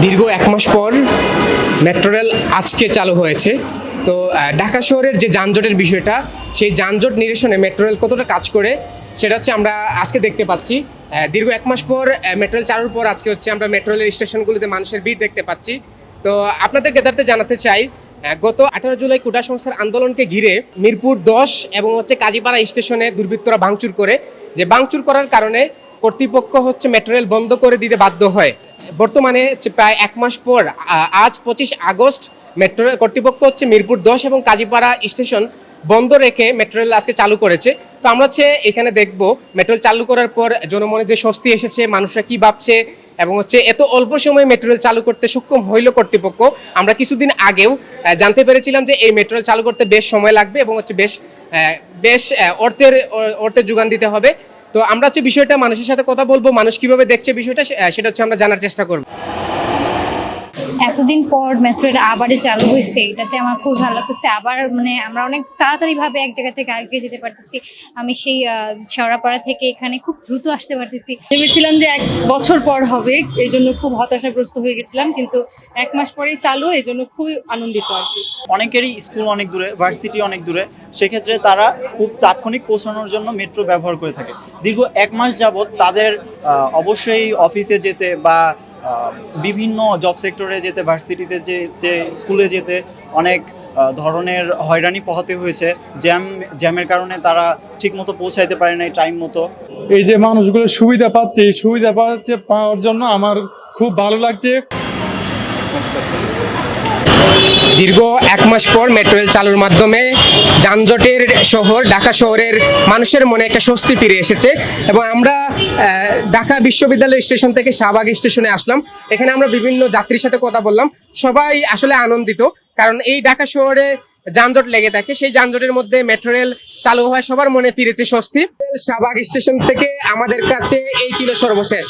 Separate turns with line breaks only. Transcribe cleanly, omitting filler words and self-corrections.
দীর্ঘ এক মাস পর মেট্রো রেল আজকে চালু হয়েছে। তো ঢাকা শহরের যে যানজটের বিষয়টা, সেই যানজট নিরসনে মেট্রো রেল কতটা কাজ করে সেটা হচ্ছে আমরা আজকে দেখতে পাচ্ছি। দীর্ঘ এক মাস পর মেট্রো রেল চালুর পর আজকে হচ্ছে আমরা মেট্রো রেলের স্টেশনগুলিতে মানুষের ভিড় দেখতে পাচ্ছি। তো আপনাদের জ্ঞাতার্থে জানাতে চাই, গত 18 জুলাই কোটা সংস্কার আন্দোলনকে ঘিরে মিরপুর 10 এবং হচ্ছে কাজীপাড়া স্টেশনে দুর্বৃত্তরা ভাঙচুর করে, যে ভাঙচুর করার কারণে কর্তৃপক্ষ হচ্ছে মেট্রো রেল বন্ধ করে দিতে বাধ্য হয়। বর্তমানে প্রায় এক মাস পর আজ 25 আগস্ট মেট্রো কর্তৃপক্ষ হচ্ছে মিরপুর 10 এবং কাজীপাড়া স্টেশন বন্ধ রেখে মেট্রো রেল আজকে চালু করেছে। তো আমরা হচ্ছে এখানে দেখবো মেট্রো রেল চালু করার পর জনমনে যে স্বস্তি এসেছে, মানুষরা কি ভাবছে এবং হচ্ছে এত অল্প সময়ে মেট্রো রেল চালু করতে সক্ষম হইল কর্তৃপক্ষ। আমরা কিছুদিন আগেও জানতে পেরেছিলাম যে এই মেট্রো রেল চালু করতে বেশ সময় লাগবে এবং হচ্ছে বেশ অর্থের যোগান দিতে হবে। তো আমরা হচ্ছে বিষয়টা মানুষের সাথে কথা বলবো, মানুষ কিভাবে দেখছে বিষয়টা সেটা হচ্ছে আমরা জানার চেষ্টা করবো।
এতদিন পর মেট্রো রেল আবারই চালু হয়েছে, এটাতে আমার খুব ভালো লাগতেছে। আবার আমরা অনেক তাড়াতাড়ি ভাবে এক জায়গা থেকে আরেক জায়গায় যেতে পারতেছি। আমি সেই শেওড়াপাড়া থেকে এখানে খুব দ্রুত আসতে পারতেছি।
ভেবেছিলাম যে 1 বছর পর হবে, এই জন্য খুব হতাশাগ্রস্ত হয়ে গেছিলাম, কিন্তু 1 মাস পরেই চালু, এই জন্য খুবই আনন্দিত আর কি।
অনেকেরই স্কুল অনেক দূরে, ভার্সিটি অনেক দূরে, সেক্ষেত্রে তারা খুব তাৎক্ষণিক পৌঁছানোর জন্য মেট্রো ব্যবহার করে থাকে। দীর্ঘ 1 মাস যাবৎ তাদের অবশ্যই অফিসে যেতে বা বিভিন্ন জব সেক্টরে যেতে, ভার্সিটিতে যেতে, স্কুলে যেতে অনেক ধরনের হয়রানি পোহাতে হয়েছে। জ্যামের কারণে তারা ঠিকমতো পৌঁছাইতে পারে নাই টাইম মতো।
এই যে মানুষগুলো সুবিধা পাচ্ছে, এই সুবিধা পাওয়ার জন্য আমার খুব ভালো লাগছে।
দীর্ঘ এক মাস পর মেট্রো রেল চালুর মাধ্যমে যানজটের শহর ঢাকা শহরের মানুষের মনে একটা স্বস্তি ফিরে এসেছে। এবং আমরা ঢাকা বিশ্ববিদ্যালয় স্টেশন থেকে শাহবাগ স্টেশনে আসলাম। এখানে আমরা বিভিন্ন যাত্রীর সাথে কথা বললাম, সবাই আসলে আনন্দিত, কারণ এই ঢাকা শহরে যানজট লেগে থাকে, সেই যানজটের মধ্যে মেট্রো রেল চালু হয়, সবার মনে ফিরেছে স্বস্তি। শাহবাগ স্টেশন থেকে আমাদের কাছে এই ছিল সর্বশেষ।